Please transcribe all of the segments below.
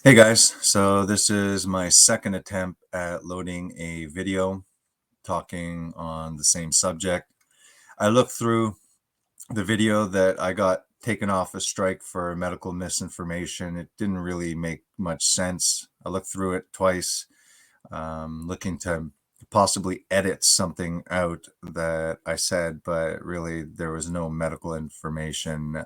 Hey guys, so this is my second attempt at loading a video talking on the same subject. I looked through the video that I got taken off a strike for medical misinformation. It didn't really make much sense. I looked through it twice, looking to possibly edit something out that I said, but really there was no medical information.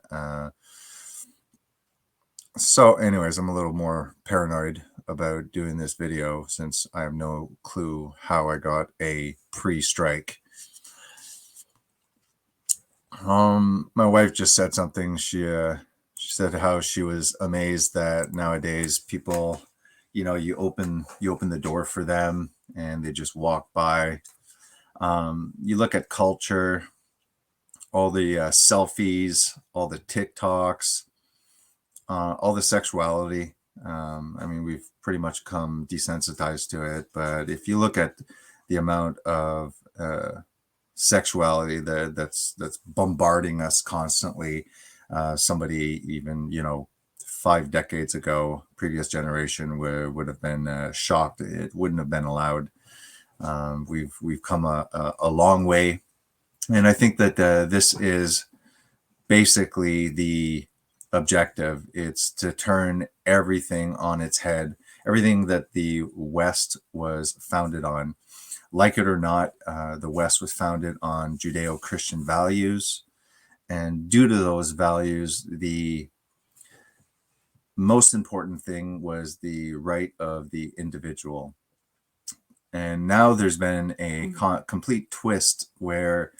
So anyways, I'm a little more paranoid about doing this video since I have no clue how I got a pre-strike. My wife just said something. She said how she was amazed that nowadays people, you open the door for them and they just walk by. You look at culture, all the selfies, all the TikToks, all the sexuality. I mean, we've pretty much come desensitized to it. But if you look at the amount of sexuality that's bombarding us constantly, somebody even 5 decades ago, previous generation would have been shocked. It wouldn't have been allowed. We've come a long way, and I think that this is basically the objective. It's to turn everything on its head, everything that the West was founded on. Like it or not, the West was founded on Judeo-Christian values. And due to those values, the most important thing was the right of the individual. And now there's been a complete twist where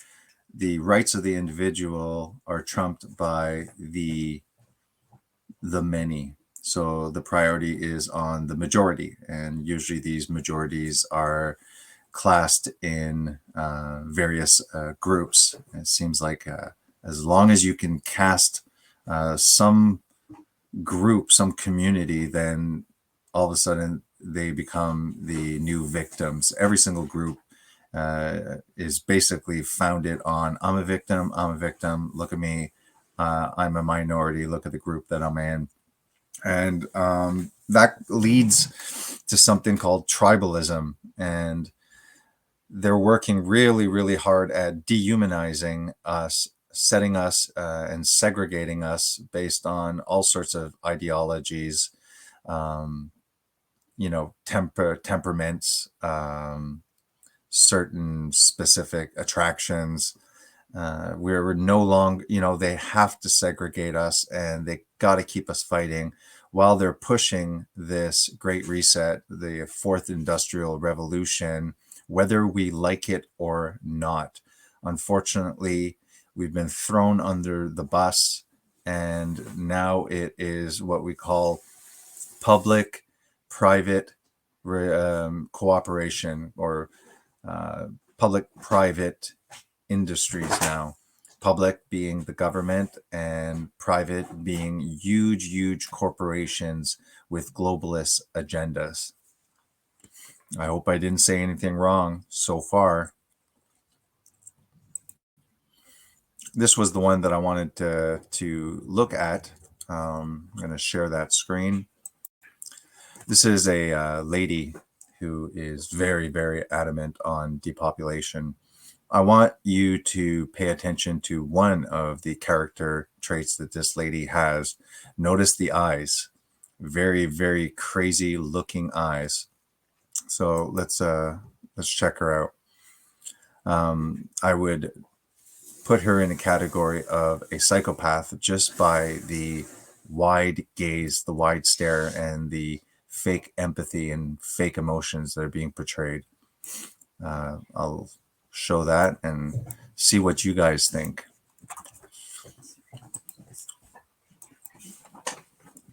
the rights of the individual are trumped by the many. So the priority is on the majority, and usually these majorities are classed in various groups. It seems like as long as you can cast some group, some community, then all of a sudden they become the new victims. Every single group is basically founded on I'm a victim, look at me, I'm a minority, look at the group that I'm in. And that leads to something called tribalism. And they're working really, really hard at dehumanizing us, setting us and segregating us based on all sorts of ideologies, temperaments, certain specific attractions. We're no longer, they have to segregate us and they got to keep us fighting while they're pushing this great reset, the fourth industrial revolution, whether we like it or not. Unfortunately, we've been thrown under the bus, and now it is what we call public-private cooperation, or public-private industries now. Public being the government and private being huge corporations with globalist agendas. I hope I didn't say anything wrong so far. This was the one that I wanted to look at. I'm going to share that screen. This is a lady who is very adamant on depopulation. I want you to pay attention to one of the character traits that this lady has. Notice the eyes. Very crazy looking eyes. So let's check her out. I would put her in a category of a psychopath just by the wide gaze, the wide stare, and the fake empathy and fake emotions that are being portrayed. I'll show that and see what you guys think.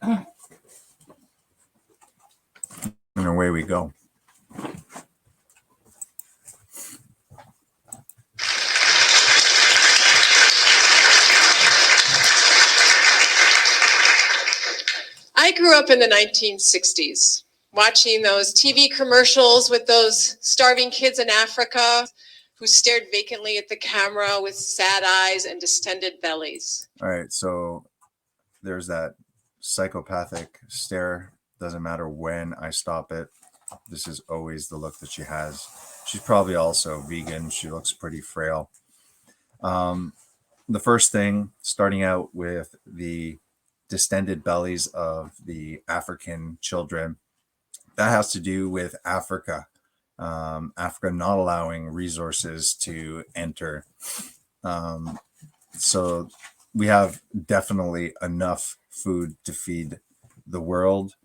And away we go. I grew up in the 1960s, watching those TV commercials with those starving kids in Africa who stared vacantly at the camera with sad eyes and distended bellies. All right, so there's that psychopathic stare Doesn't matter when I stop it. This is always the look that she has. She's probably also vegan. She looks pretty frail. Um, the first thing, starting out with the distended bellies of the African children, that has to do with Africa. Africa not allowing resources to enter. Um, so we have definitely enough food to feed the world.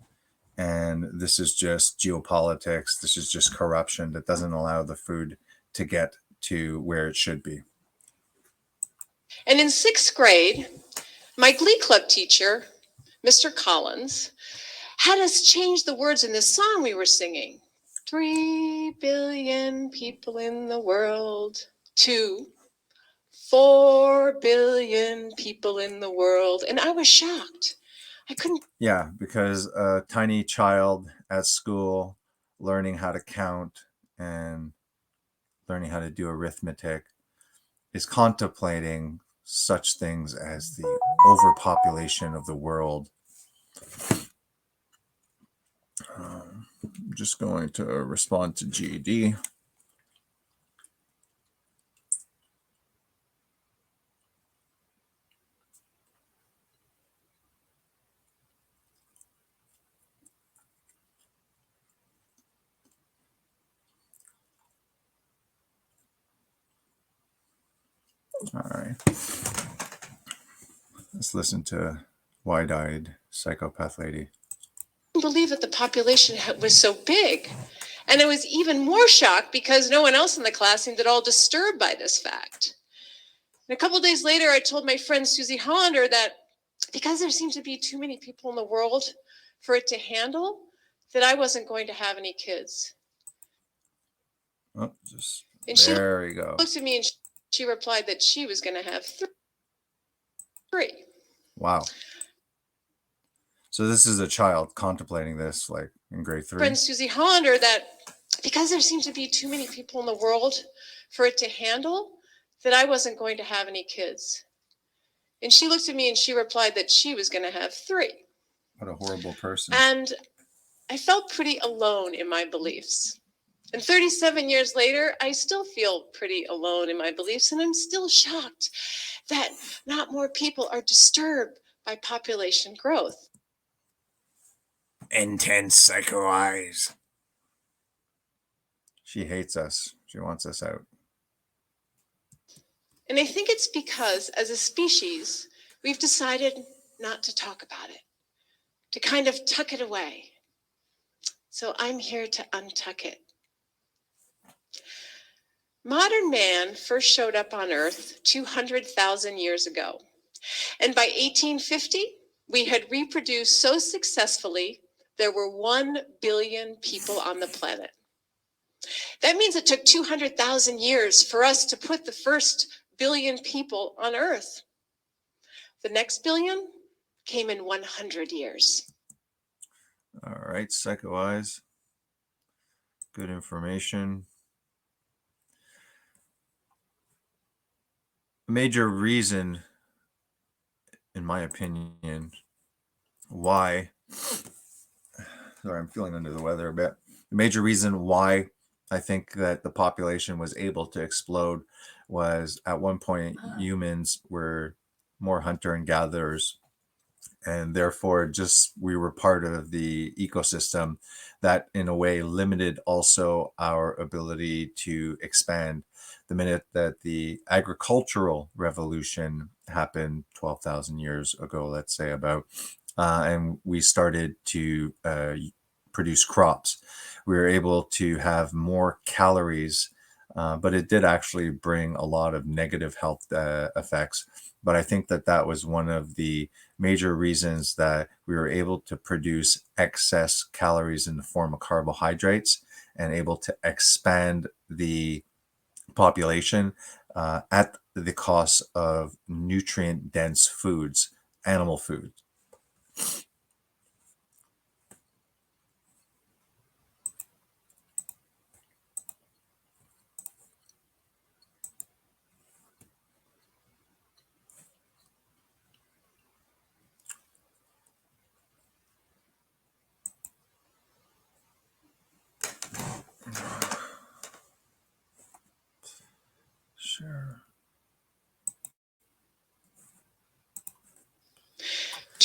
And this is just geopolitics. This is just corruption that doesn't allow the food to get to where it should be. And in sixth grade, my Glee Club teacher, Mr. Collins, had us change the words in this song we were singing. 3 billion people in the world to 4 billion people in the world. And I was shocked. I couldn't. Yeah, because a tiny child at school learning how to count and learning how to do arithmetic is contemplating such things as the overpopulation of the world. I'm just going to respond to GD. All right. Let's listen to Wide-Eyed Psychopath Lady. Believe that the population was so big. And I was even more shocked because no one else in the class seemed at all disturbed by this fact. And a couple of days later, I told my friend Susie Hollander that because there seemed to be too many people in the world for it to handle, that I wasn't going to have any kids. Oh, just And there you go. She looked at me and she replied that she was going to have three. Wow. So this is a child contemplating this, like in grade 3. Friend Susie Hollander, that because there seemed to be too many people in the world for it to handle, that I wasn't going to have any kids. And she looked at me and she replied that she was going to have 3. What a horrible person. And I felt pretty alone in my beliefs. And 37 years later, I still feel pretty alone in my beliefs, and I'm still shocked that not more people are disturbed by population growth. Intense psycho eyes. She hates us. She wants us out. And I think it's because, as a species, we've decided not to talk about it, to kind of tuck it away. So I'm here to untuck it. Modern man first showed up on Earth 200,000 years ago. And by 1850, we had reproduced so successfully, there were 1 billion people on the planet. That means it took 200,000 years for us to put the first billion people on Earth. The next billion came in 100 years. All right, Psycho Eyes. Good information. A major reason, in my opinion, why, sorry, I'm feeling under the weather a bit. The major reason why I think that the population was able to explode was at one point humans were more hunter and gatherers, and therefore just we were part of the ecosystem that in a way limited also our ability to expand. The minute that the agricultural revolution happened 12,000 years ago, let's say about, and we started to produce crops, we were able to have more calories, but it did actually bring a lot of negative health effects. But I think that that was one of the major reasons that we were able to produce excess calories in the form of carbohydrates and able to expand the population at the cost of nutrient dense foods, animal food.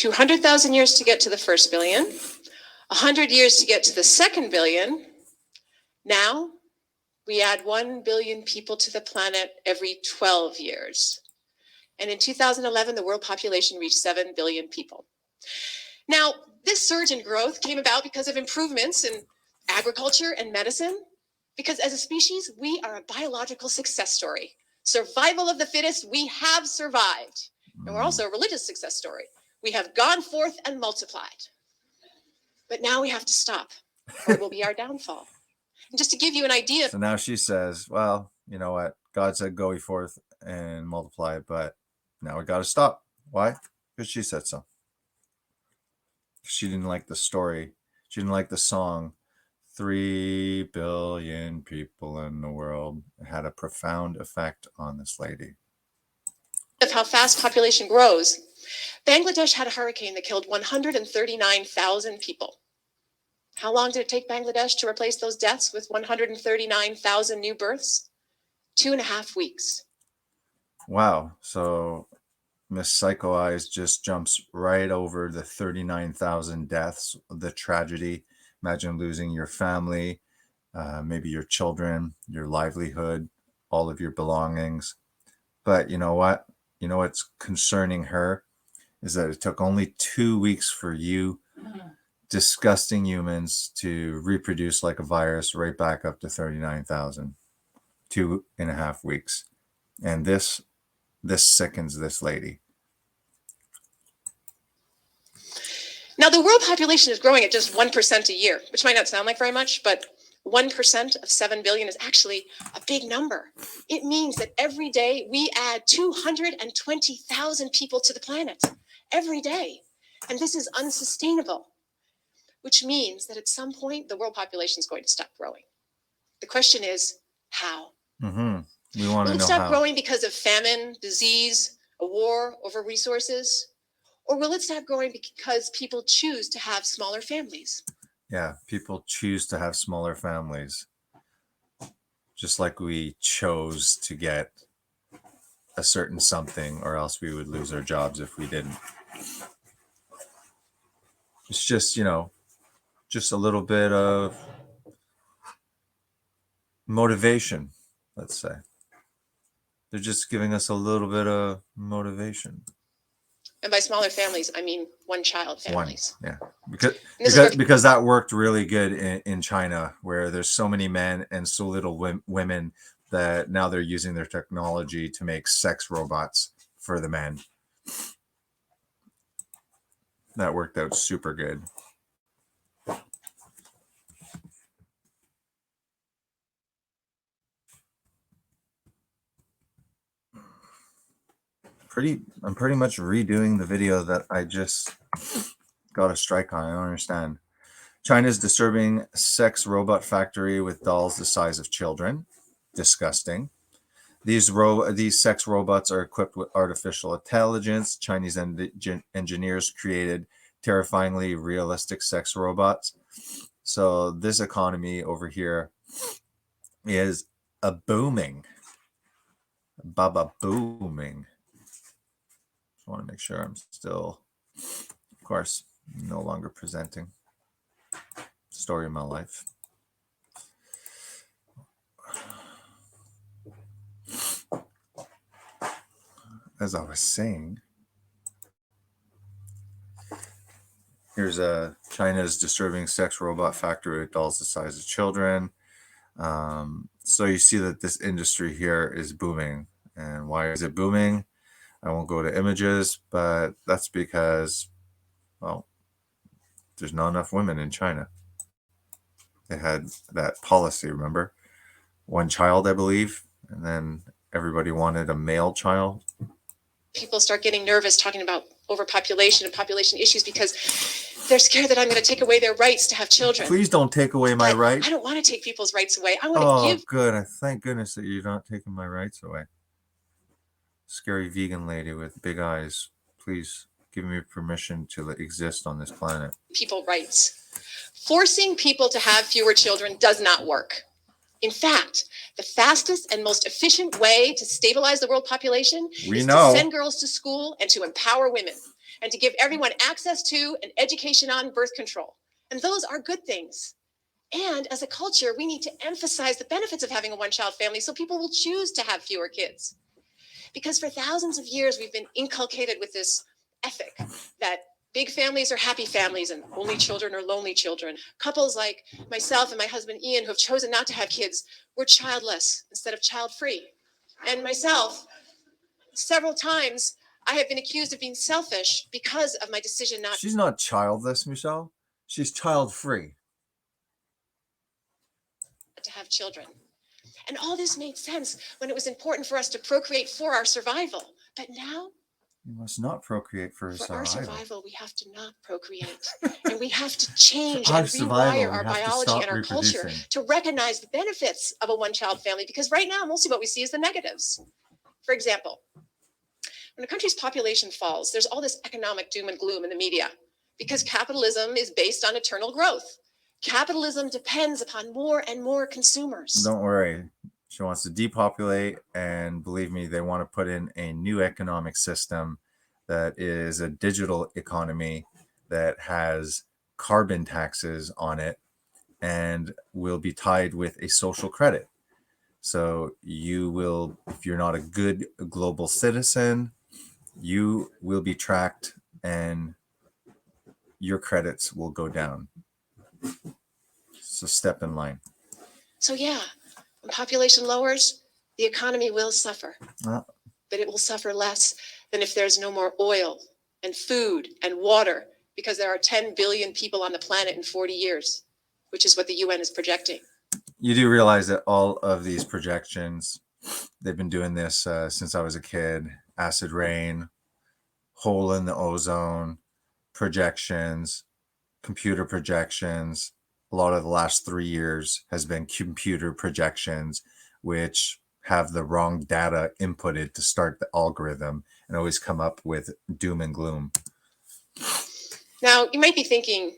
200,000 years to get to the first billion, 100 years to get to the second billion. Now we add 1 billion people to the planet every 12 years. And in 2011, the world population reached 7 billion people. Now, this surge in growth came about because of improvements in agriculture and medicine, because as a species, we are a biological success story. Survival of the fittest, we have survived. And we're also a religious success story. We have gone forth and multiplied. But now we have to stop, or it will be our downfall. And just to give you an idea. So now she says, well, you know what? God said, go ye forth and multiply, but now we got to stop. Why? Because she said so. She didn't like the story. She didn't like the song. 3 billion people in the world. It had a profound effect on this lady. Of how fast population grows, Bangladesh had a hurricane that killed 139,000 people. How long did it take Bangladesh to replace those deaths with 139,000 new births? 2.5 weeks. Wow. So Miss Psycho Eyes just jumps right over the 39,000 deaths, the tragedy. Imagine losing your family, maybe your children, your livelihood, all of your belongings. But you know what? You know what's concerning her is that it took only 2 weeks for you disgusting humans to reproduce like a virus right back up to 39,000. 2.5 weeks. And this sickens this lady. Now, the world population is growing at just 1% a year, which might not sound like very much, but 1% of 7 billion is actually a big number. It means that every day we add 220,000 people to the planet every day. And this is unsustainable, which means that at some point the world population is going to stop growing. The question is, how? Mm-hmm. We want Will to it know stop how. growing because of famine, disease, a war over resources? Or will it stop growing because people choose to have smaller families? Yeah, people choose to have smaller families. Just like we chose to get a certain something, or else we would lose our jobs if we didn't. It's just, just a little bit of motivation, let's say. They're just giving us a little bit of motivation. And by smaller families, I mean one-child families. Yeah, because that worked really good in China, where there's so many men and so little women that now they're using their technology to make sex robots for the men. That worked out super good. I'm pretty much redoing the video that I just got a strike on. I don't understand. China's disturbing sex robot factory with dolls the size of children. Disgusting. These sex robots are equipped with artificial intelligence. Chinese engineers created terrifyingly realistic sex robots. So this economy over here is a booming. Baba booming. I want to make sure I'm still, of course, no longer presenting. Story of my life. As I was saying, here's China's disturbing sex robot factory with dolls the size of children. So you see that this industry here is booming. And why is it booming? I won't go to images, but that's because, well, there's not enough women in China. They had that policy, remember? One child, I believe, and then everybody wanted a male child. People start getting nervous talking about overpopulation and population issues because they're scared that I'm going to take away their rights to have children. Please don't take away my rights. I don't want to take people's rights away. I want to give. Oh, good. Thank goodness that you're not taking my rights away. Scary vegan lady with big eyes, please give me permission to exist on this planet. People rights. Forcing people to have fewer children does not work. In fact, the fastest and most efficient way to stabilize the world population is to send girls to school and to empower women. and to give everyone access to and education on birth control. And those are good things. And as a culture, we need to emphasize the benefits of having a one-child family so people will choose to have fewer kids. Because for thousands of years, we've been inculcated with this ethic that big families are happy families and only children are lonely children. Couples like myself and my husband Ian, who have chosen not to have kids, were childless instead of child-free. And myself, several times, I have been accused of being selfish because of my decision not She's not childless, Michelle. She's child-free. to have children. And all this made sense when it was important for us to procreate for our survival. But now, You must not procreate for for our survival. survival, we have to not procreate. And we have to change For our and survival, rewire we our have to biology stop and our culture reproducing. to recognize the benefits of a one-child family. Because right now, mostly what we see is the negatives. For example, when a country's population falls, there's all this economic doom and gloom in the media because capitalism is based on eternal growth. Capitalism depends upon more and more consumers. Don't worry. She wants to depopulate, and believe me, they want to put in a new economic system that is a digital economy that has carbon taxes on it and will be tied with a social credit. So you will, if you're not a good global citizen, you will be tracked and your credits will go down. So step in line. So yeah, when population lowers, the economy will suffer, Well, but it will suffer less than if there's no more oil and food and water, because there are 10 billion people on the planet in 40 years, which is what the UN is projecting. you do realize that all of these projections, they've been doing this since I was a kid. Acid rain, hole in the ozone, projections, computer projections. A lot of the last 3 years has been computer projections, which have the wrong data inputted to start the algorithm and always come up with doom and gloom. Now, you might be thinking,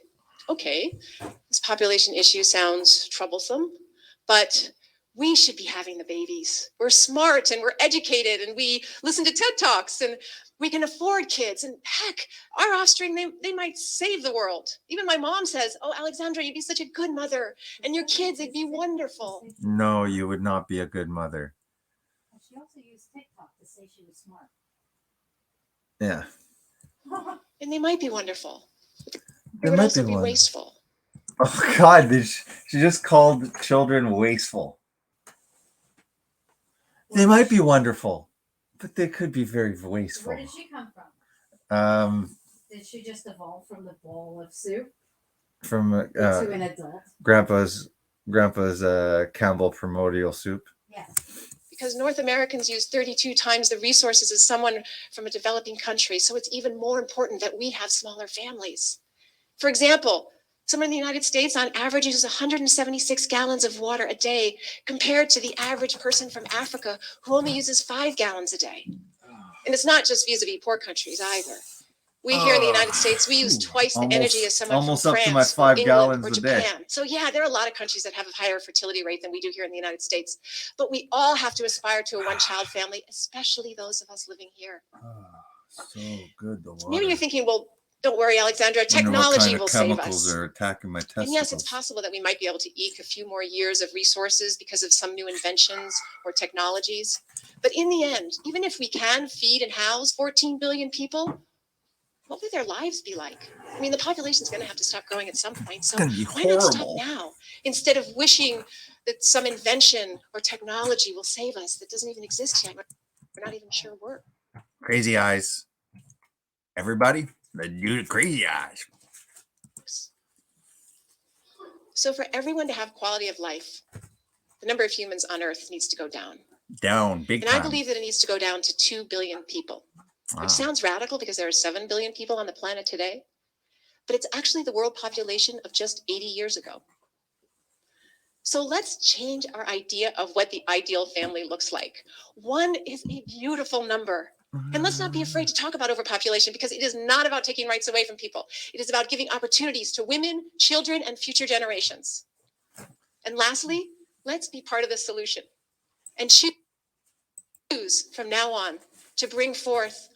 okay, this population issue sounds troublesome, but we should be having the babies. We're smart and we're educated and we listen to TED Talks and we can afford kids. And heck, our offspring, they might save the world. Even my mom says, oh, Alexandra, you'd be such a good mother. And your kids, they'd be wonderful. No, you would not be a good mother. She also used TikTok to say she was smart. Yeah. And they might be wonderful. But They they would might also be be one. wasteful. Oh God, she just called children wasteful. They might be wonderful, but they could be very wasteful. Where did she come from? Did she just evolve from the bowl of soup From to an adult? Grandpa's Campbell primordial soup. Yes. Because North Americans use 32 times the resources as someone from a developing country. So it's even more important that we have smaller families. For example, someone in the United States on average uses 176 gallons of water a day compared to the average person from Africa who only uses 5 gallons a day. And it's not just vis-a-vis poor countries either. We here in the United States, we use twice the energy as someone almost from up to France my or 5 England gallons or a day. Japan. So yeah, there are a lot of countries that have a higher fertility rate than we do here in the United States. But we all have to aspire to a one-child family, especially those of us living here. So good, the water. Maybe you're thinking, well, don't worry, Alexandra, Wonder what technology kind of will save chemicals us. are attacking my testicles. And yes, it's possible that we might be able to eke a few more years of resources because of some new inventions or technologies. But in the end, even if we can feed and house 14 billion people, what would their lives be like? I mean, the population's going to have to stop growing at some point. So gonna be why not stop horrible. now instead of wishing that some invention or technology will save us that doesn't even exist yet? We're not even sure we're. Crazy eyes. Everybody, let's do the crazy eyes. So for everyone to have quality of life, the number of humans on Earth needs to go down. Down, big And time. I believe that it needs to go down to 2 billion people, Wow. which sounds radical because there are 7 billion people on the planet today. But it's actually the world population of just 80 years ago. So let's change our idea of what the ideal family looks like. 1 is a beautiful number. And let's not be afraid to talk about overpopulation because it is not about taking rights away from people. It is about giving opportunities to women, children, and future generations. And lastly, let's be part of the solution and choose from now on to bring forth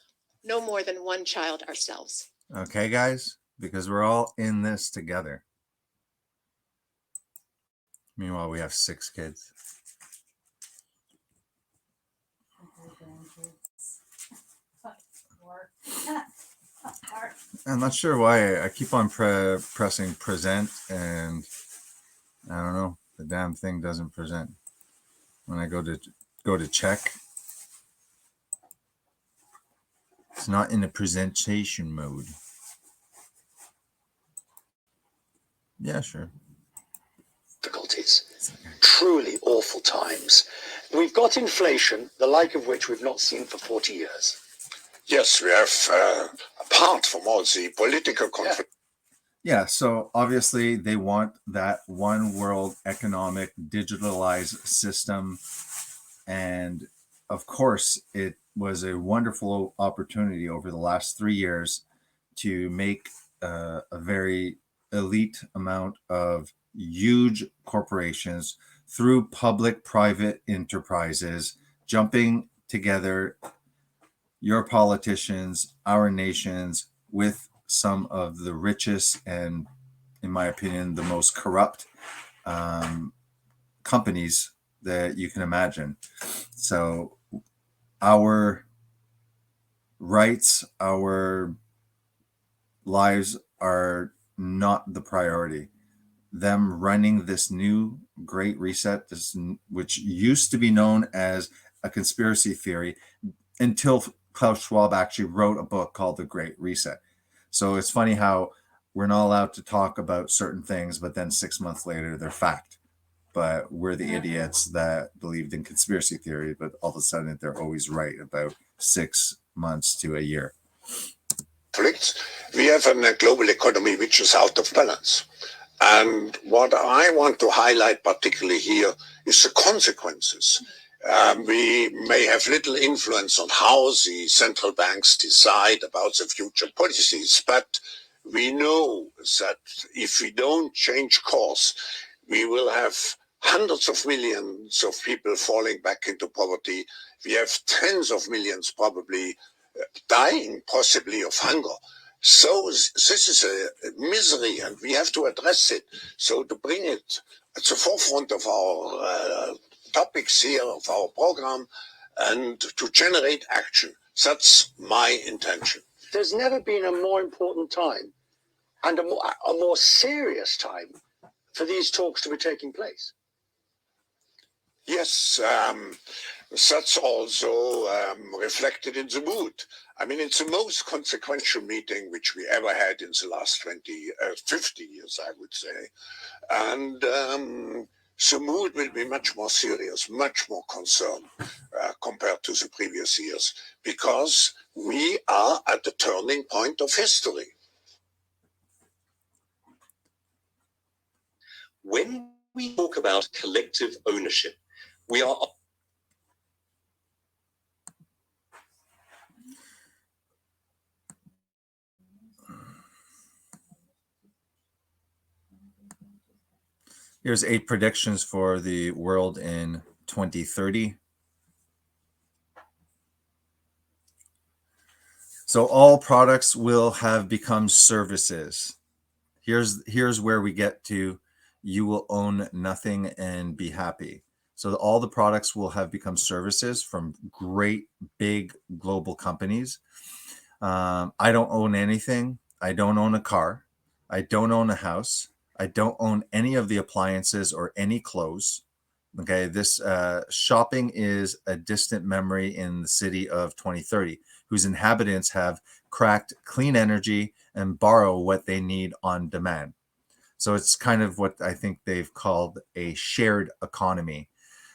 no more than one child ourselves. Okay, guys, because we're all in this together. Meanwhile, we have 6 kids. I'm not sure why I keep on pressing present, and I don't know, the damn thing doesn't present. When I go to check, it's not in the presentation mode. Yeah, sure. Difficulties. Truly awful times. We've got inflation, the like of which we've not seen for 40 years. Yes, we have, apart from all the political conflict. Yeah, so obviously they want that one world economic digitalized system. And of course, it was a wonderful opportunity over the last 3 years to make a very elite amount of huge corporations through public-private enterprises jumping together, your politicians, our nations, with some of the richest and, in my opinion, the most corrupt companies that you can imagine. So our rights, our lives are not the priority. Them running this new Great Reset, which used to be known as a conspiracy theory until Klaus Schwab actually wrote a book called The Great Reset. So it's funny how we're not allowed to talk about certain things, but then 6 months later, they're fact. But we're the idiots that believed in conspiracy theory, but all of a sudden they're always right about 6 months to a year. We have a global economy which is out of balance. And what I want to highlight particularly here is the consequences. We may have little influence on how the central banks decide about the future policies, but we know that if we don't change course, we will have hundreds of millions of people falling back into poverty. We have tens of millions probably dying, possibly of hunger. So this is a misery, and we have to address it. So to bring it at the forefront of our topics here, of our program, and to generate action. That's my intention. There's never been a more important time and a more serious time for these talks to be taking place. Yes, that's also reflected in the mood. I mean, it's the most consequential meeting which we ever had in the last 50 years, I would say. And the mood will be much more serious, much more concerned compared to the previous years, because we are at the turning point of history. When we talk about collective ownership, we are Here's 8 predictions for the world in 2030. So all products will have become services. Here's where we get to, you will own nothing and be happy. So all the products will have become services from great big global companies. I don't own anything. I don't own a car. I don't own a house. I don't own any of the appliances or any clothes. Okay, this shopping is a distant memory in the city of 2030, whose inhabitants have cracked clean energy and borrow what they need on demand. So it's kind of what I think they've called a shared economy.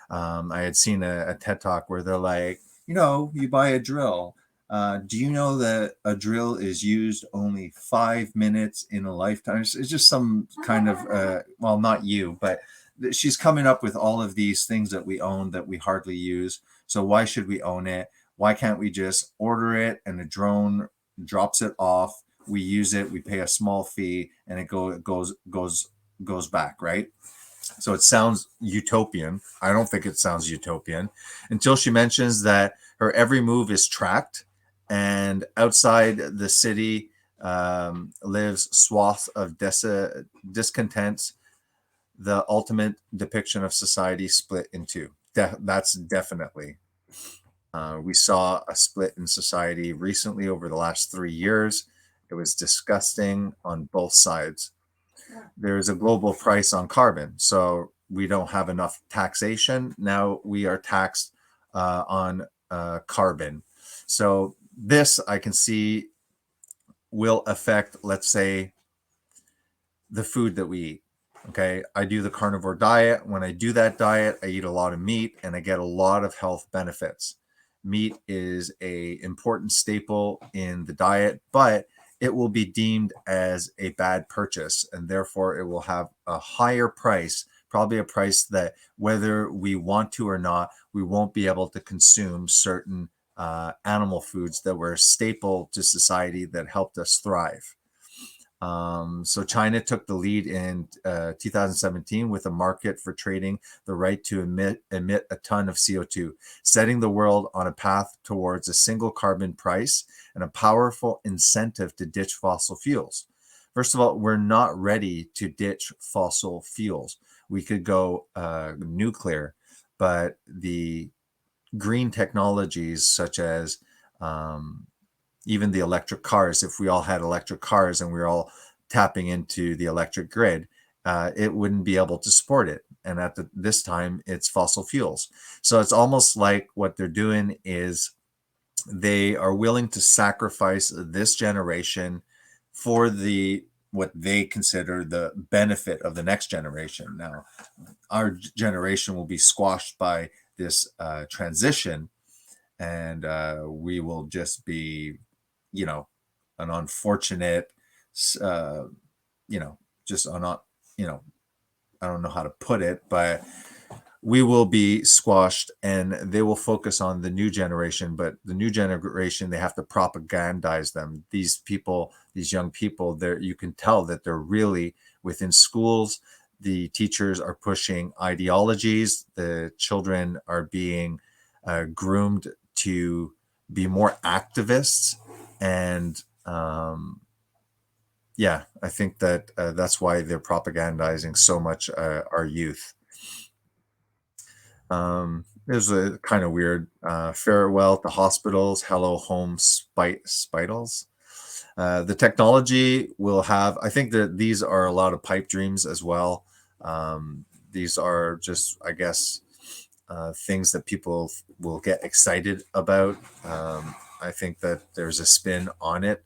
I had seen a TED Talk where they're like, you buy a drill. Do you know that a drill is used only 5 minutes in a lifetime? It's just some kind of, well, not you, but she's coming up with all of these things that we own that we hardly use. So why should we own it? Why can't we just order it and a drone drops it off? We use it, we pay a small fee, and it goes back, right? So it sounds utopian. I don't think it sounds utopian until she mentions that her every move is tracked And outside the city lives swaths of discontent, the ultimate depiction of society split in two. That's definitely. We saw a split in society recently over the last 3 years. It was disgusting on both sides. There's a global price on carbon, so we don't have enough taxation. Now we are taxed on carbon. So this I can see will affect, let's say, the food that we eat. Okay, I do the carnivore diet. When I do that diet, I eat a lot of meat and I get a lot of health benefits. Meat is a important staple in the diet, but it will be deemed as a bad purchase, and therefore it will have a higher price, probably a price that whether we want to or not, we won't be able to consume certain animal foods that were staple to society that helped us thrive. So China took the lead in 2017 with a market for trading the right to emit a ton of CO2, setting the world on a path towards a single carbon price and a powerful incentive to ditch fossil fuels. First of all, we're not ready to ditch fossil fuels. We could go nuclear, but the green technologies such as even the electric cars, if we all had electric cars and we were all tapping into the electric grid, it wouldn't be able to support it. And at this time, it's fossil fuels. So it's almost like what they're doing is they are willing to sacrifice this generation for what they consider the benefit of the next generation. Now, our generation will be squashed by this transition, and we will just be, an unfortunate, just not, I don't know how to put it, but we will be squashed and they will focus on the new generation. But the new generation, they have to propagandize them. These people, these young people, you can tell that they're really within schools. The teachers are pushing ideologies. The children are being groomed to be more activists. And I think that that's why they're propagandizing so much our youth. There's a kind of weird farewell to hospitals, hello home spitals. The technology will have, I think that these are a lot of pipe dreams as well. These are just, I guess, things that people will get excited about. I think that there's a spin on it.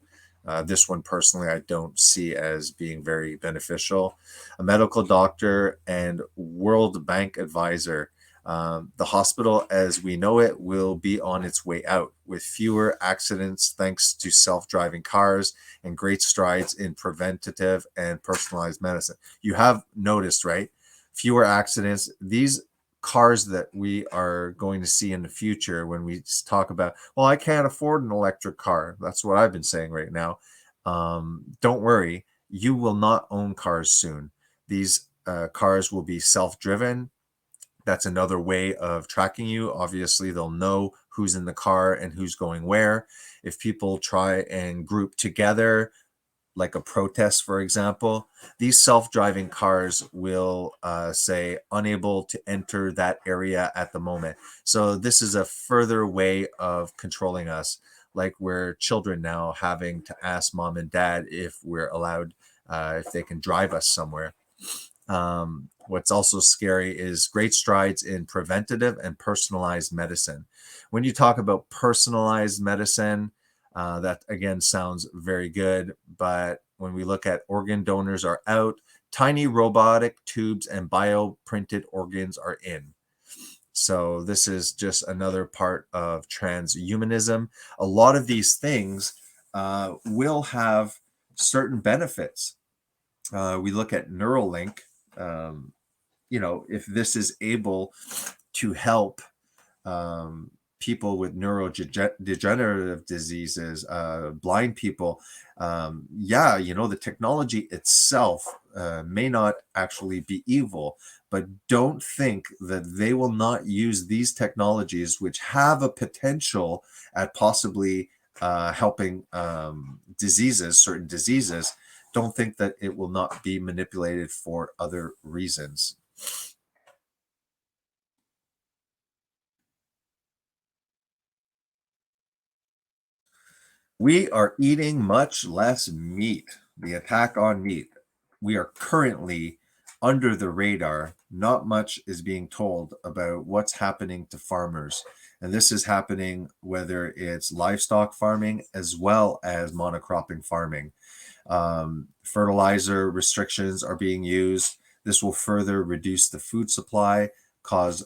This one personally, I don't see as being very beneficial. A medical doctor and World Bank advisor. The hospital as we know it will be on its way out with fewer accidents thanks to self-driving cars and great strides in preventative and personalized medicine. You have noticed, right? Fewer accidents. These cars that we are going to see in the future when we talk about, well, I can't afford an electric car. That's what I've been saying right now. Don't worry. You will not own cars soon. These cars will be self-driven. That's another way of tracking you. Obviously, they'll know who's in the car and who's going where. If people try and group together, like a protest, for example, these self-driving cars will say unable to enter that area at the moment. So this is a further way of controlling us, like we're children now having to ask mom and dad if we're allowed, if they can drive us somewhere. What's also scary is great strides in preventative and personalized medicine. When you talk about personalized medicine, that again sounds very good, but when we look at organ donors are out, tiny robotic tubes and bioprinted organs are in. So this is just another part of transhumanism. A lot of these things will have certain benefits. We look at Neuralink. If this is able to help people with neurodegenerative diseases, blind people, the technology itself may not actually be evil, but don't think that they will not use these technologies, which have a potential at possibly helping certain diseases, don't think that it will not be manipulated for other reasons. We are eating much less meat. The attack on meat. We are currently under the radar. Not much is being told about what's happening to farmers. And this is happening whether it's livestock farming as well as monocropping farming. Fertilizer restrictions are being used. This will further reduce the food supply, cause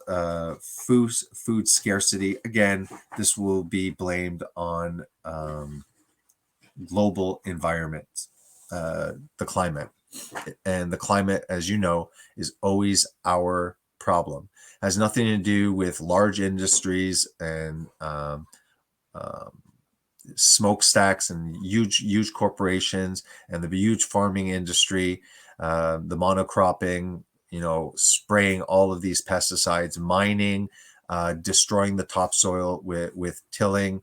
food scarcity. Again, this will be blamed on global environment, the climate. And the climate, as you know, is always our problem. Has nothing to do with large industries and smokestacks and huge corporations and the huge farming industry, the monocropping, spraying all of these pesticides, mining, destroying the topsoil with tilling.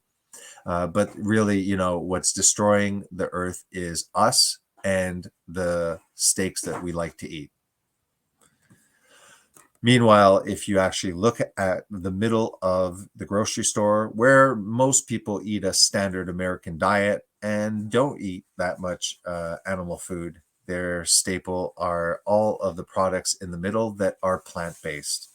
But really, what's destroying the earth is us and the steaks that we like to eat. Meanwhile, if you actually look at the middle of the grocery store, where most people eat a standard American diet and don't eat that much animal food, their staple are all of the products in the middle that are plant-based.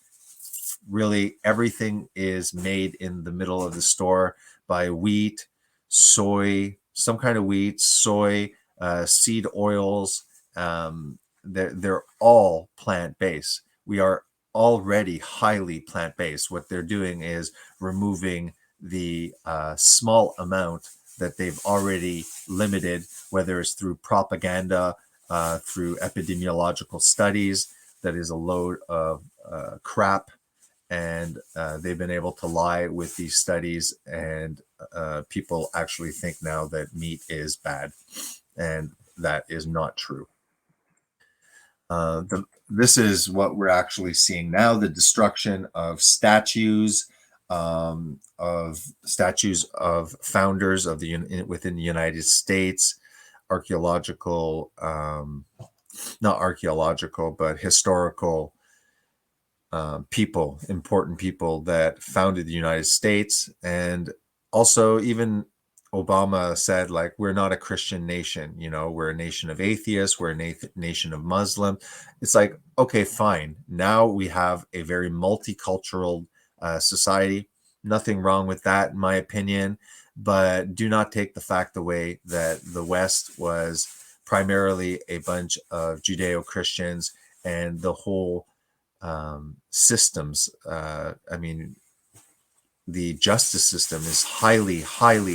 Really, everything is made in the middle of the store by wheat, soy, some kind of wheat, soy, seed oils. They're all plant-based. We are already highly plant-based. What they're doing is removing the small amount that they've already limited, whether it's through propaganda, through epidemiological studies. That is a load of crap. And they've been able to lie with these studies, and people actually think now that meat is bad, and that is not true. This is what we're actually seeing now: the destruction of statues of founders of within the United States, archaeological, not archaeological, but historical. People, important people that founded the United States. And also even Obama said, like, we're not a Christian nation, we're a nation of atheists, we're a nation of Muslim. It's like, okay, fine. Now we have a very multicultural society. Nothing wrong with that, in my opinion, but do not take the fact away that the West was primarily a bunch of Judeo-Christians, and the whole systems, the justice system is highly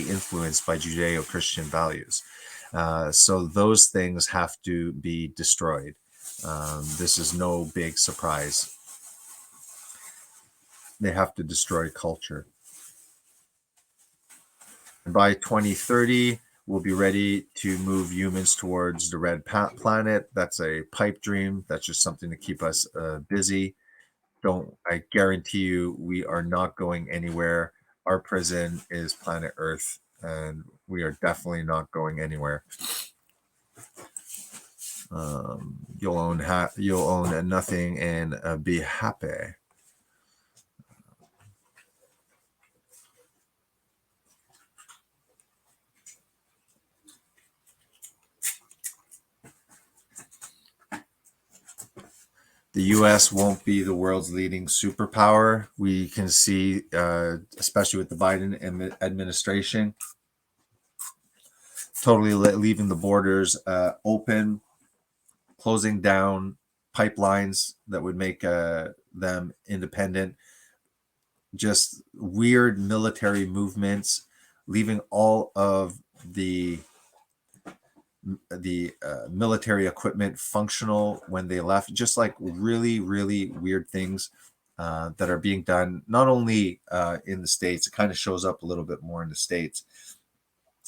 influenced by Judeo-Christian values. So those things have to be destroyed. This is no big surprise. They have to destroy culture. And by 2030, we'll be ready to move humans towards the red planet. That's a pipe dream. That's just something to keep us busy. I guarantee you, we are not going anywhere. Our prison is planet Earth, and we are definitely not going anywhere. You'll own nothing and be happy. The U.S. won't be the world's leading superpower. We can see, especially with the Biden administration, totally leaving the borders open, closing down pipelines that would make them independent, just weird military movements, leaving all of the military equipment functional when they left. Just like really weird things that are being done, not only in the States. It kind of shows up a little bit more in the States,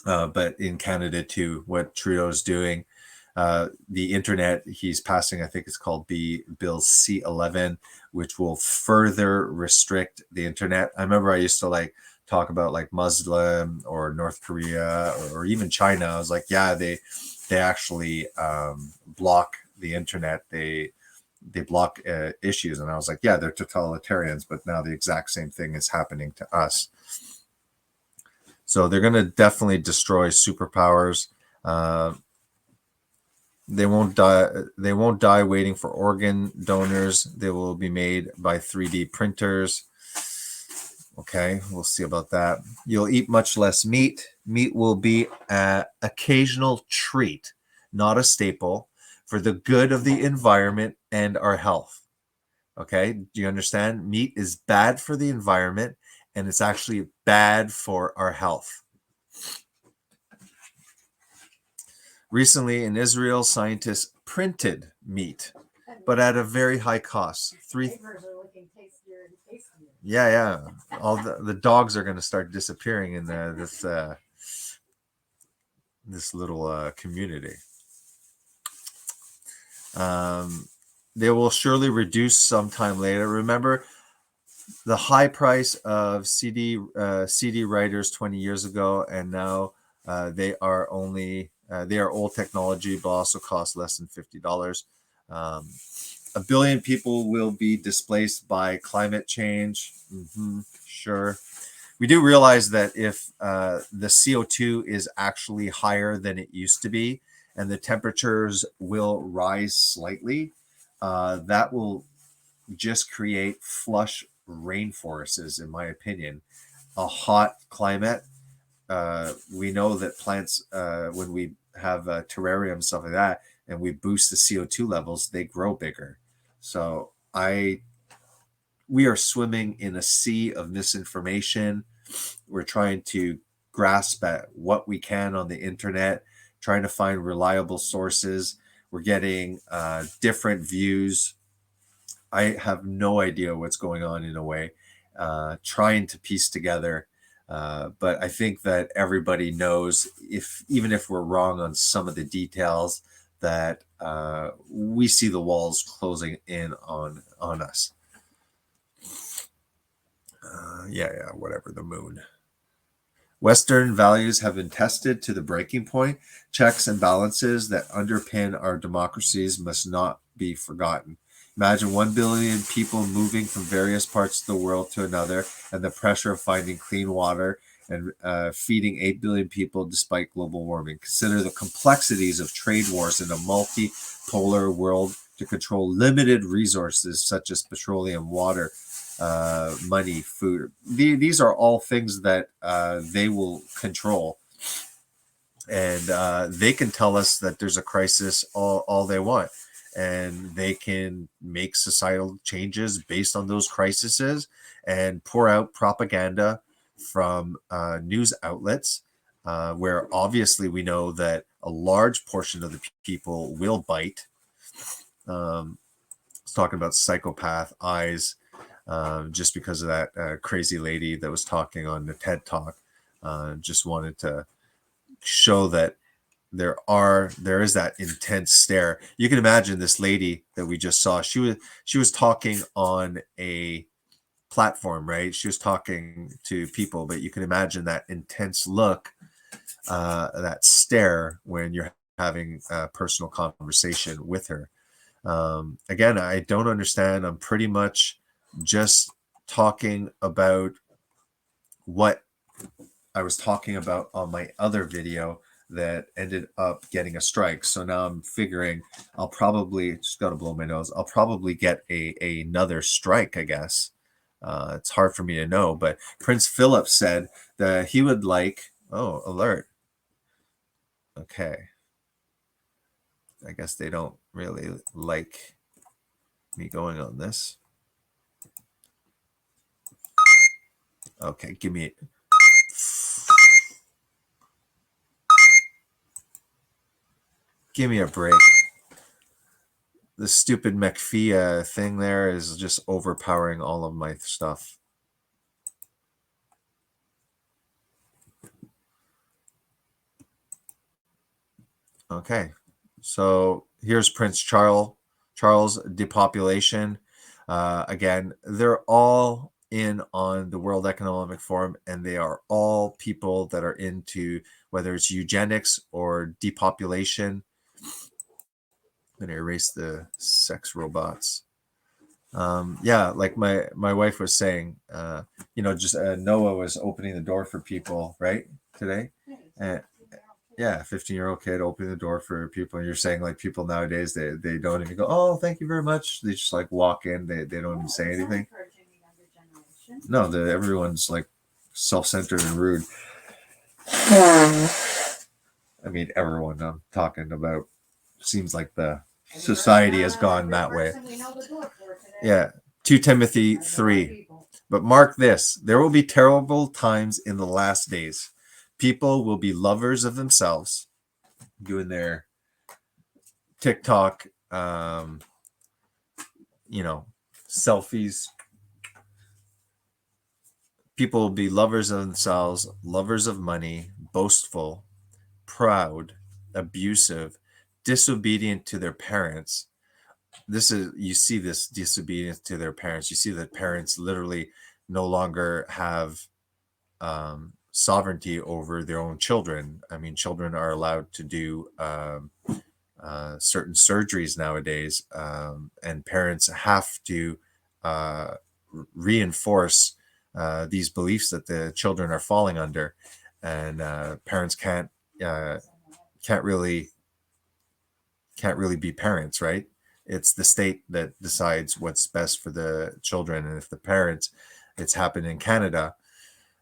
but in Canada too, what Trudeau's doing. The internet, he's passing, I think it's called Bill C-11, which will further restrict the internet. I remember I used to talk about like Muslim or North Korea or even China, I was like, yeah, they actually block the internet. They block issues, and I was like, yeah, they're totalitarians. But now the exact same thing is happening to us. So they're going to definitely destroy superpowers. They won't die. They won't die waiting for organ donors. They will be made by 3D printers. Okay, we'll see about that. You'll eat much less meat. Meat will be an occasional treat, not a staple, for the good of the environment and our health. Okay, do you understand? Meat is bad for the environment, and it's actually bad for our health. Recently in Israel, scientists printed meat, but at a very high cost. Papers are looking tastier and tastier. Yeah. All the dogs are going to start disappearing in this little community. They will surely reduce sometime later. Remember the high price of CD writers 20 years ago, and now they are old technology, but also cost less than $50. 1 billion people will be displaced by climate change. Sure. We do realize that if the CO2 is actually higher than it used to be, and the temperatures will rise slightly, that will just create flush rainforests, in my opinion. A hot climate, we know that plants, when we have terrariums, stuff like that, and we boost the CO2 levels, they grow bigger. So we are swimming in a sea of misinformation. We're trying to grasp at what we can on the internet, trying to find reliable sources. We're getting different views. I have no idea what's going on in a way, trying to piece together. But I think that everybody knows, even if we're wrong on some of the details, that we see the walls closing in on us. Whatever, the moon. Western values have been tested to the breaking point. Checks and balances that underpin our democracies must not be forgotten. Imagine 1 billion people moving from various parts of the world to another, and the pressure of finding clean water and feeding 8 billion people despite global warming. Consider the complexities of trade wars in a multipolar world to control limited resources such as petroleum, water, money, food. These are all things that they will control. And they can tell us that there's a crisis all they want. And they can make societal changes based on those crises and pour out propaganda from news outlets, where obviously we know that a large portion of the people will bite. I was talking about psychopath eyes, just because of that crazy lady that was talking on the TED Talk. Just wanted to show that there is that intense stare. You can imagine this lady that we just saw. She was talking on a platform, right? She was talking to people, but you can imagine that intense look, that stare when you're having a personal conversation with her. Again, I don't understand. I'm pretty much just talking about what I was talking about on my other video that ended up getting a strike. So now I'm figuring I'll probably, just got to blow my nose, I'll probably get another strike, I guess. It's hard for me to know, but Prince Philip said that he would like, alert. Okay. I guess they don't really like me going on this. Okay, give me a break. The stupid McPhee thing there is just overpowering all of my stuff. Okay, so here's Prince Charles depopulation. Again, they're all in on the World Economic Forum, and they are all people that are into whether it's eugenics or depopulation. I'm gonna erase the sex robots. Yeah, like my wife was saying, just Noah was opening the door for people right today, and yeah, 15-year-old kid opening the door for people, and you're saying like people nowadays they don't even go, oh, thank you very much. They just like walk in, they don't even say anything. No, everyone's like self-centered and rude. I mean, everyone I'm talking about, seems like the society has gone that way. Yeah, 2 Timothy 3. But mark this, there will be terrible times in the last days. People will be lovers of themselves, doing their TikTok, selfies. People will be lovers of themselves, lovers of money, boastful, proud, abusive, disobedient to their parents. You see this disobedience to their parents. You see that parents literally no longer have sovereignty over their own children. I mean, children are allowed to do certain surgeries nowadays, and parents have to reinforce these beliefs that the children are falling under, and parents can't really be parents, right? It's the state that decides what's best for the children, and if the parents, it's happened in Canada,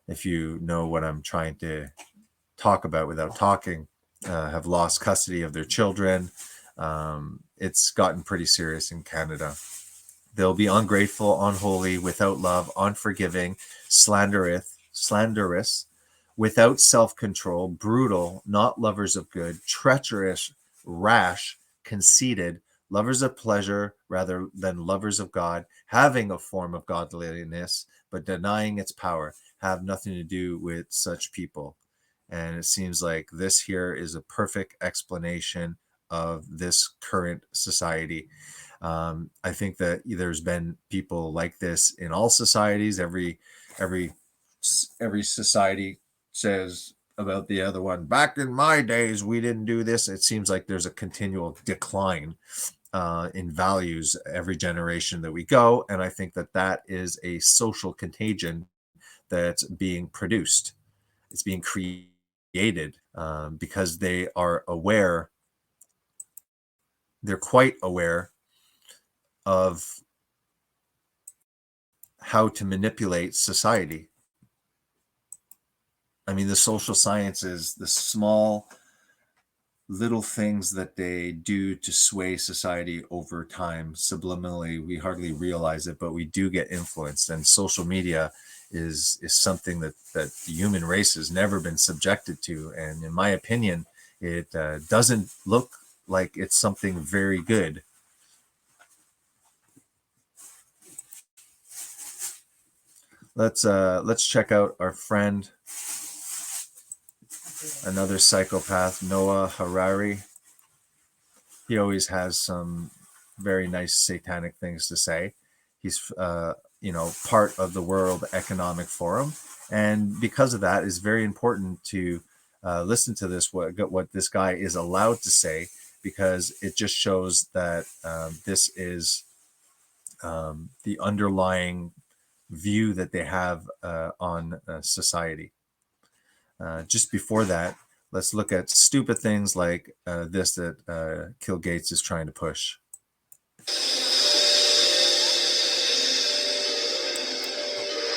if you know what I'm trying to talk about without talking, have lost custody of their children. It's gotten pretty serious in Canada. They'll be ungrateful, unholy, without love, unforgiving, slanderous, without self-control, brutal, not lovers of good, treacherous, rash, conceited, lovers of pleasure rather than lovers of God, having a form of godliness, but denying its power, have nothing to do with such people. And it seems like this here is a perfect explanation of this current society. I think that there's been people like this in all societies. Every society says about the other one, back in my days we didn't do this. It seems like there's a continual decline in values every generation that we go, and I think that is a social contagion that's being produced. It's being created because they are aware. They're quite aware of how to manipulate society. I mean, the social sciences, the small little things that they do to sway society over time subliminally, we hardly realize it, but we do get influenced. And social media is something that the human race has never been subjected to. And in my opinion, it doesn't look like it's something very good. Let's check out our friend, another psychopath, Noah Harari. He always has some very nice satanic things to say. He's part of the World Economic Forum, and because of that, it's very important to listen to what this guy is allowed to say, because it just shows that this is the underlying view that they have on society. Just before that, let's look at stupid things like this that Kill Gates is trying to push.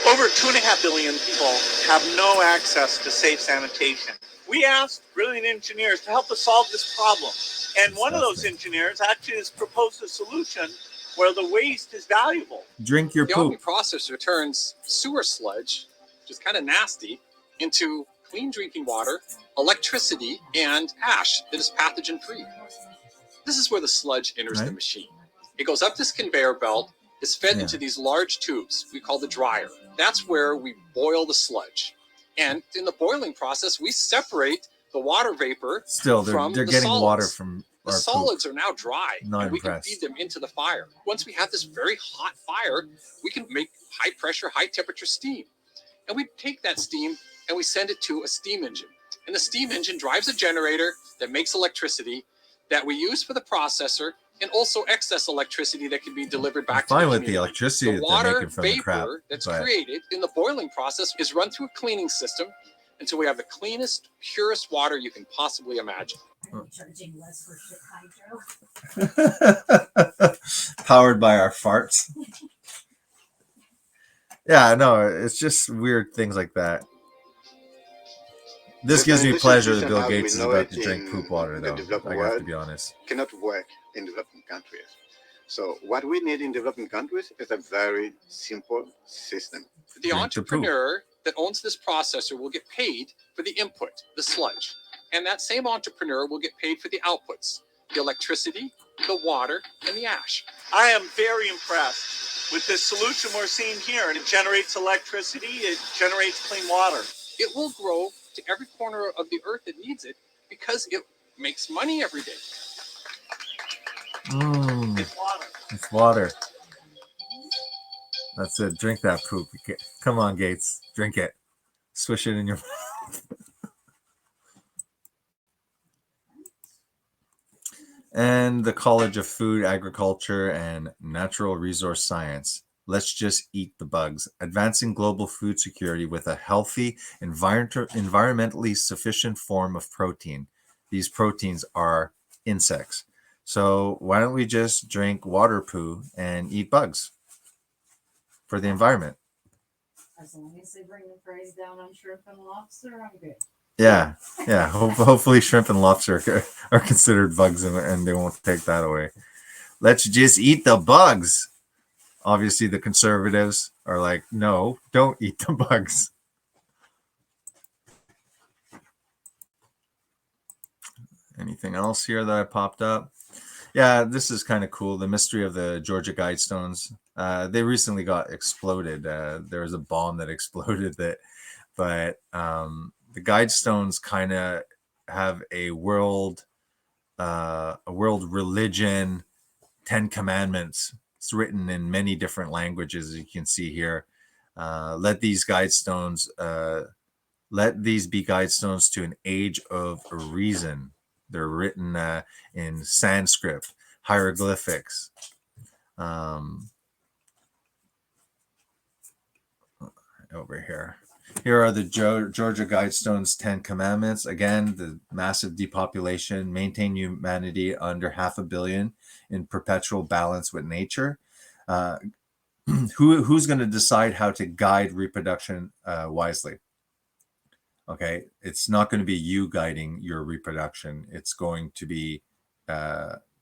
Over 2.5 billion people have no access to safe sanitation. We asked brilliant engineers to help us solve this problem. And one of those engineers actually has proposed a solution where the waste is valuable. Drink your The poop. Omni processor turns sewer sludge, which is kind of nasty, into clean drinking water, electricity, and ash that is pathogen free. This is where the sludge enters the machine. It goes up this conveyor belt, is fed into these large tubes we call the dryer. That's where we boil the sludge. And in the boiling process, we separate the water vapor Still, they're from getting the solids. water from The Or poop. solids are now dry, Not and we can impressed. feed them into the fire. Once we have this very hot fire, we can make high pressure, high temperature steam. And we take that steam and we send it to a steam engine. And the steam engine drives a generator that makes electricity that we use for the processor, and also excess electricity that can be delivered back to Fine the with the community. electricity The that they're water making from the crap. vapor that's but- created in the boiling process is run through a cleaning system until we have the cleanest, purest water you can possibly imagine. I'm charging less for shit hydro. Powered by our farts. Yeah, no, it's just weird things like that. This gives me Definitely pleasure that system Bill as we Gates is know about it to drink in poop water, the though. developed I have to world be honest. cannot work in developing countries. So what we need in developing countries is a very simple system. The Drink the poop. entrepreneur that owns this processor will get paid for the input, the sludge. And that same entrepreneur will get paid for the outputs, the electricity, the water, and the ash. I am very impressed with this solution we're seeing here. And it generates electricity, it generates clean water. It will grow to every corner of the earth that needs it because it makes money every day. Mm, It's water. it's water. That's it. Drink that poop. Come on, Gates. Drink it. Swish it in your mouth. And the College of Food, Agriculture, and Natural Resource Science. Let's just eat the bugs. Advancing global food security with a healthy, environmentally sufficient form of protein. These proteins are insects. So why don't we just drink water poo and eat bugs for the environment? As long as they bring the price down on shrimp and lobster, I'm good. Yeah, yeah. Hopefully, shrimp and lobster are considered bugs, and they won't take that away. Let's just eat the bugs. Obviously, the conservatives are like, no, don't eat the bugs. Anything else here that I popped up? Yeah, this is kind of cool. The mystery of the Georgia Guidestones. They recently got exploded. There was a bomb that exploded that, but the Guidestones kind of have a world religion, 10 Commandments. It's written in many different languages, as you can see here. Let these be guidestones to an age of reason. They're written in Sanskrit, hieroglyphics. Over here. Here are the Georgia Guidestones 10 Commandments. Again, the massive depopulation, maintain humanity under 500 million in perpetual balance with nature. Who's going to decide how to guide reproduction wisely? Okay, it's not going to be you guiding your reproduction. It's going to be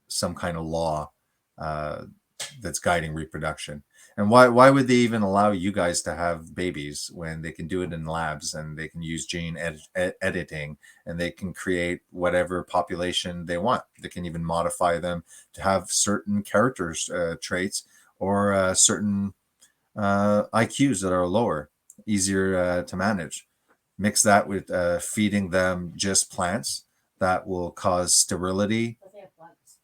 some kind of law that's guiding reproduction. And why would they even allow you guys to have babies when they can do it in labs and they can use gene editing and they can create whatever population they want? They can even modify them to have certain character traits or certain IQs that are lower, easier to manage. Mix that with feeding them just plants that will cause sterility. But they have bugs.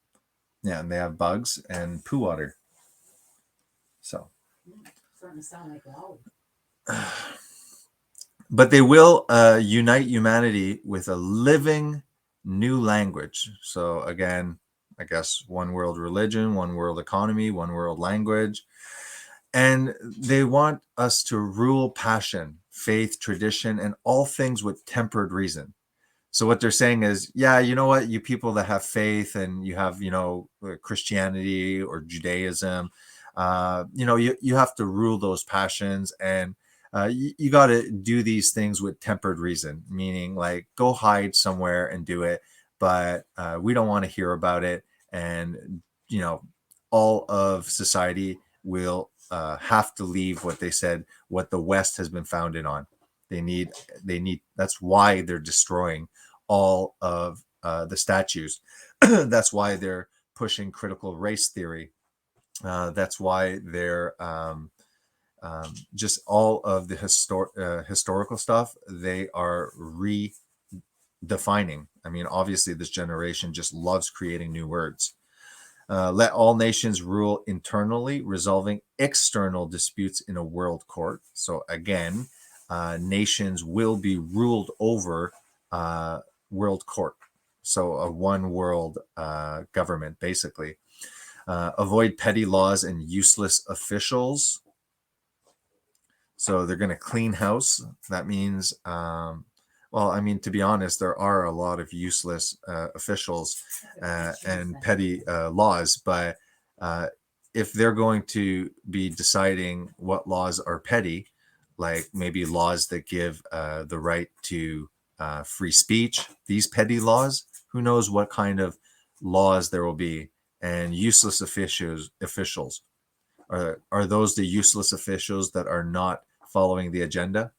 Yeah, and they have bugs and poo water. So, Starting to sound like wow. but they will unite humanity with a living new language. So again, I guess one world religion, one world economy, one world language. And they want us to rule passion, faith, tradition, and all things with tempered reason. So what they're saying is, yeah, you know what, you people that have faith and you have, Christianity or Judaism, you have to rule those passions, and you got to do these things with tempered reason, meaning like go hide somewhere and do it, but we don't want to hear about it. And, all of society will have to leave what they said, what the West has been founded on. They need, that's why they're destroying all of the statues. That's why they're pushing critical race theory. That's why they're just all of the historical stuff. They are defining. I mean, obviously, this generation just loves creating new words. Let all nations rule internally, resolving external disputes in a world court. So again, nations will be ruled over world court. So a one world government, basically. Avoid petty laws and useless officials. So they're going to clean house. That means, well, I mean, to be honest, there are a lot of useless officials and petty laws, but if they're going to be deciding what laws are petty, like maybe laws that give the right to free speech, these petty laws, who knows what kind of laws there will be. And useless officials are those the useless officials that are not following the agenda?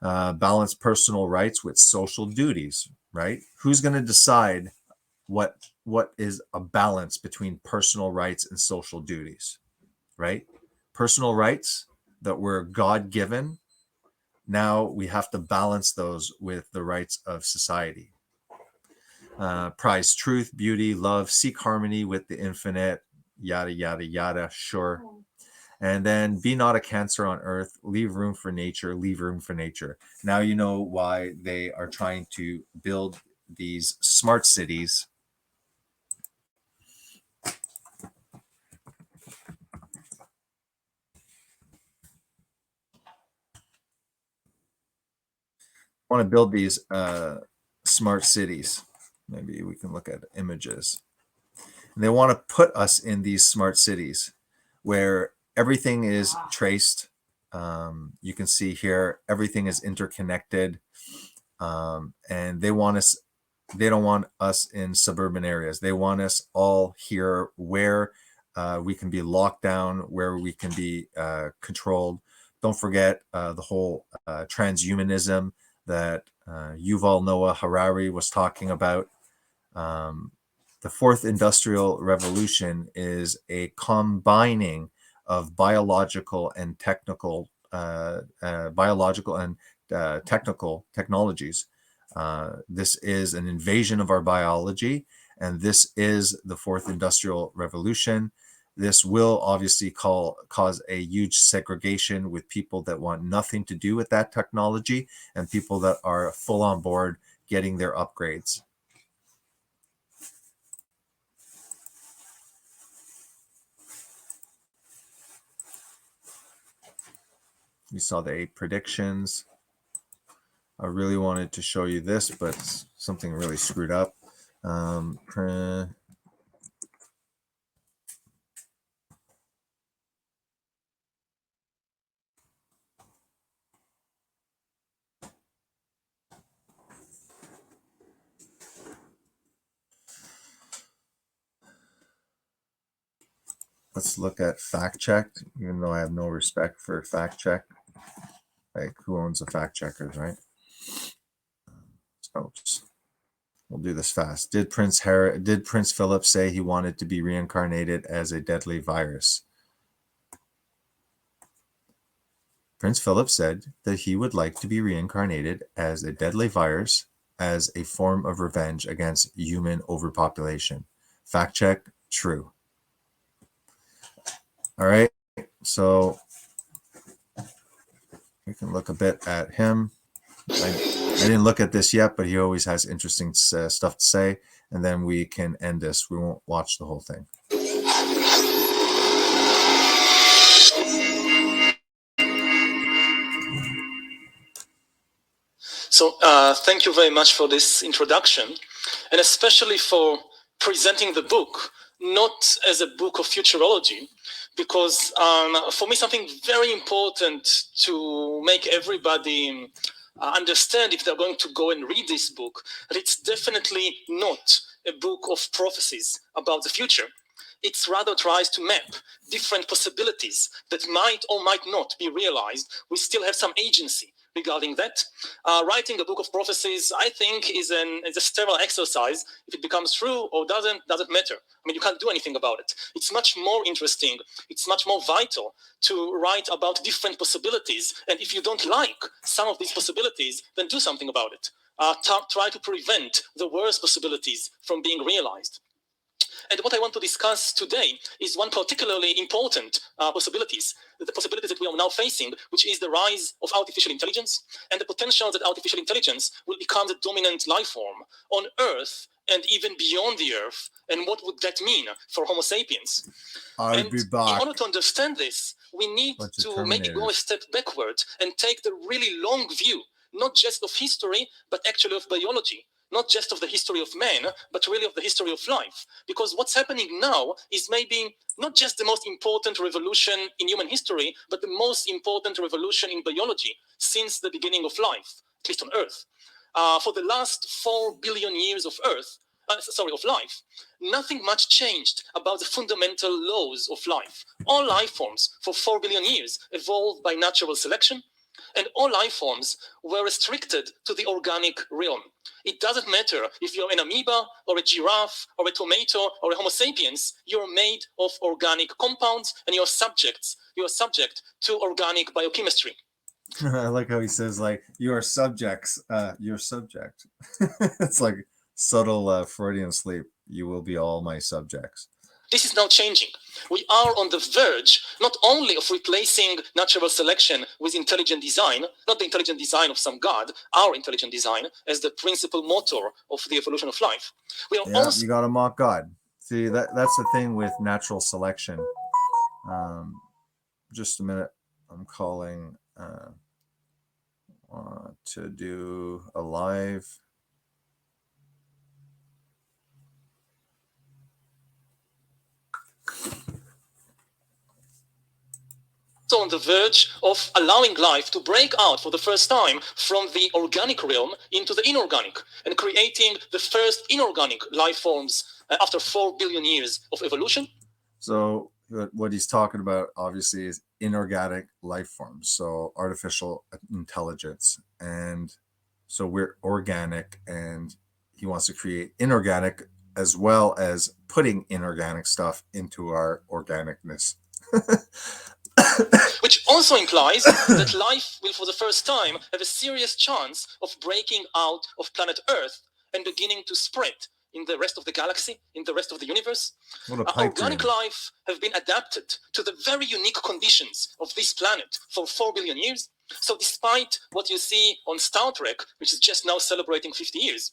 Balance personal rights with social duties, right? Who's going to decide what is a balance between personal rights and social duties, right? Personal rights that were God-given, now we have to balance those with the rights of society. Prize truth, beauty, love, seek harmony with the infinite, yada, yada, yada, sure. And then be not a cancer on earth, leave room for nature, leave room for nature. Now you know why they are trying to build these smart cities. Want to build these smart cities. Maybe we can look at images. And they want to put us in these smart cities where everything is traced. You can see here, everything is interconnected. And they don't want us in suburban areas. They want us all here where we can be locked down, where we can be controlled. Don't forget the whole transhumanism that Yuval Noah Harari was talking about. The fourth industrial revolution is a combining of biological and technical technologies. This is an invasion of our biology, and this is the fourth industrial revolution. This will obviously cause a huge segregation with people that want nothing to do with that technology and people that are full on board getting their upgrades. We saw the 8 predictions. I really wanted to show you this, but something really screwed up. Let's look at fact check, even though I have no respect for fact check. Like, who owns the fact checkers, right? So we'll do this fast. Did Prince Philip say he wanted to be reincarnated as a deadly virus? Prince Philip said that he would like to be reincarnated as a deadly virus as a form of revenge against human overpopulation. Fact check, true. All right, so we can look a bit at him. I didn't look at this yet, but he always has interesting stuff to say. And then we can end this. We won't watch the whole thing. So thank you very much for this introduction, and especially for presenting the book, not as a book of futurology, because for me something very important to make everybody understand if they're going to go and read this book, that it's definitely not a book of prophecies about the future. It rather tries to map different possibilities that might or might not be realized. We still have some agency regarding that. Writing a book of prophecies, I think, is a sterile exercise. If it becomes true or doesn't matter. I mean, you can't do anything about it. It's much more interesting. It's much more vital to write about different possibilities. And if you don't like some of these possibilities, then do something about it. try to prevent the worst possibilities from being realized. And what I want to discuss today is one particularly important possibilities, the possibilities that we are now facing, which is the rise of artificial intelligence and the potential that artificial intelligence will become the dominant life form on Earth and even beyond the Earth. And what would that mean for Homo sapiens? I'll be back. In order to understand this, we need to maybe go a step backward and take the really long view, not just of history, but actually of biology. Not just of the history of man, but really of the history of life. Because what's happening now is maybe not just the most important revolution in human history, but the most important revolution in biology since the beginning of life, at least on Earth. For the last 4 billion years of life, nothing much changed about the fundamental laws of life. All life forms for 4 billion years evolved by natural selection, and all life forms were restricted to the organic realm. It doesn't matter if you're an amoeba or a giraffe or a tomato or a Homo sapiens, you're made of organic compounds and you're subject to organic biochemistry. I like how he says, like, you are subjects, you're subject. It's like subtle Freudian sleep. You will be all my subjects. This is now changing. We are on the verge not only of replacing natural selection with intelligent design, not the intelligent design of some god, our intelligent design as the principal motor of the evolution of life. We are also you gotta mock God. See, that's the thing with natural selection. Just a minute. I'm calling to do a live. on the verge of allowing life to break out for the first time from the organic realm into the inorganic and creating the first inorganic life forms after 4 billion years of evolution. So what he's talking about obviously is inorganic life forms, so artificial intelligence. And so we're organic, and he wants to create inorganic as well as putting inorganic stuff into our organicness. Which also implies that life will for the first time have a serious chance of breaking out of planet Earth and beginning to spread in the rest of the galaxy, in the rest of the universe. Organic life have been adapted to the very unique conditions of this planet for 4 billion years. So despite what you see on Star Trek, which is just now celebrating 50 years,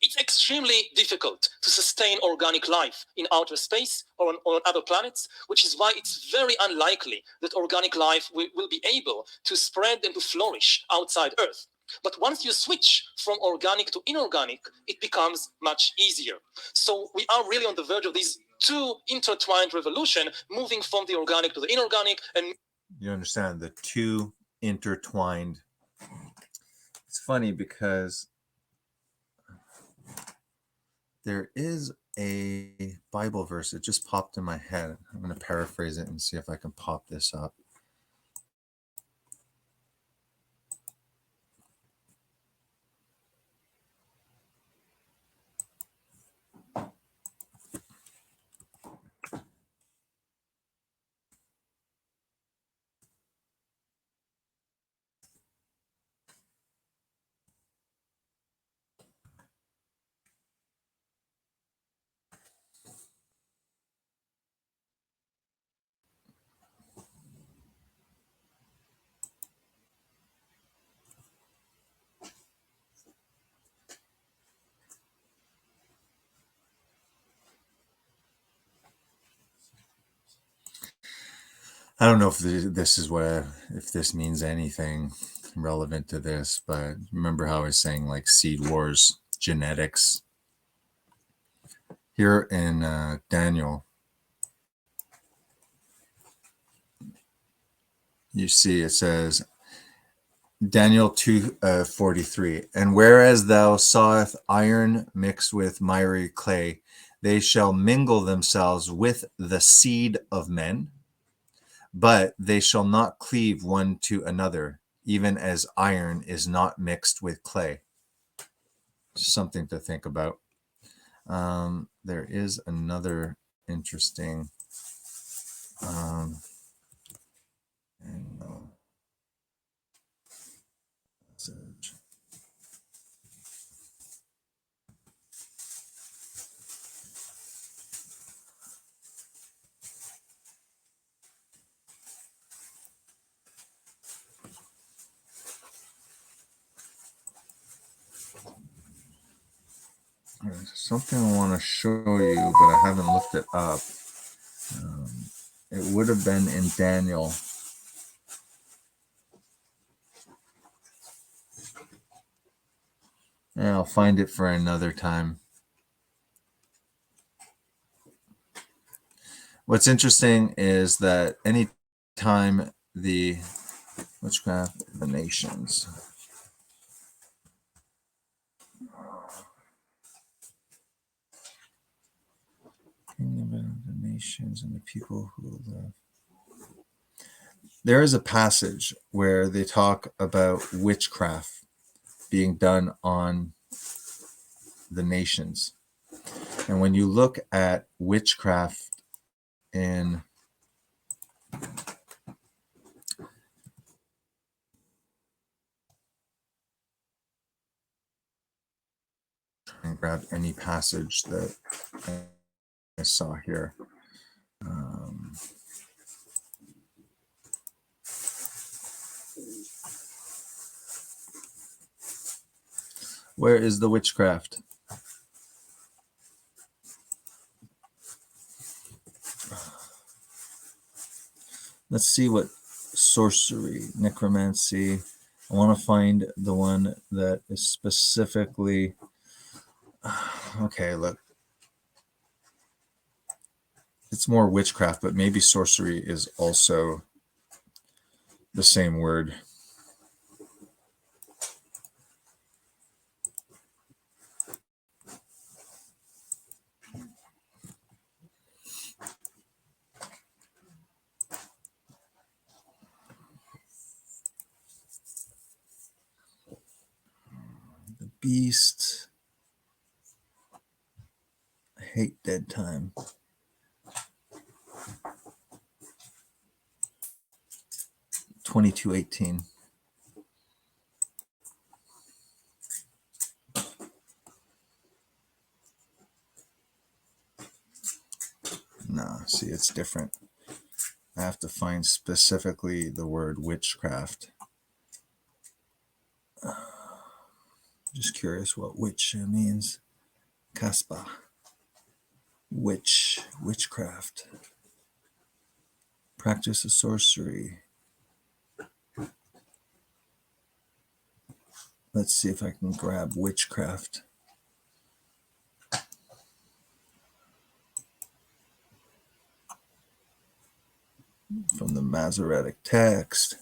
it's extremely difficult to sustain organic life in outer space or on other planets, which is why it's very unlikely that organic life will be able to spread and to flourish outside Earth. But once you switch from organic to inorganic, it becomes much easier. So we are really on the verge of these two intertwined revolution, moving from the organic to the inorganic. And you understand the two intertwined. It's funny because there is a Bible verse that just popped in my head. I'm going to paraphrase it and see if I can pop this up. I don't know if this is if this means anything relevant to this, but remember how I was saying like seed wars, genetics. Here in Daniel, you see it says, Daniel 2:43, and whereas thou sawest iron mixed with miry clay, they shall mingle themselves with the seed of men, but they shall not cleave one to another, even as iron is not mixed with clay. Something to think about. There is another interesting message. There's something I want to show you, but I haven't looked it up. It would have been in Daniel. Yeah, I'll find it for another time. What's interesting is that any time the witchcraft of the nations. Kingdom of the nations and the people who live. There is a passage where they talk about witchcraft being done on the nations. And when you look at witchcraft in and grab any passage that I saw here. Where is the witchcraft? Let's see what sorcery, necromancy. I want to find the one that is specifically. Okay, look. It's more witchcraft, but maybe sorcery is also the same word. The beast. I hate dead time. $22.18. No, see, it's different. I have to find specifically the word witchcraft. Just curious what witch means. Kaspa. Witch, witchcraft. Practice of sorcery. Let's see if I can grab witchcraft. From the Masoretic text.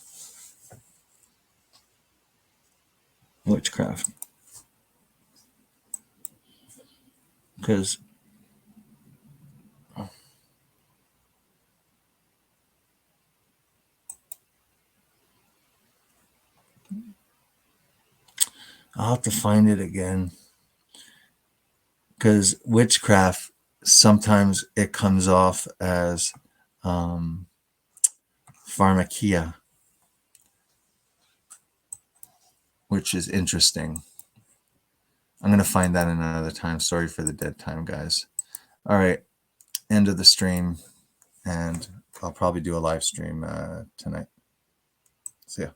Witchcraft. Because I'll have to find it again. Because witchcraft, sometimes it comes off as pharmakia, which is interesting. I'm going to find that another time. Sorry for the dead time, guys. All right, end of the stream, and I'll probably do a live stream tonight. See ya.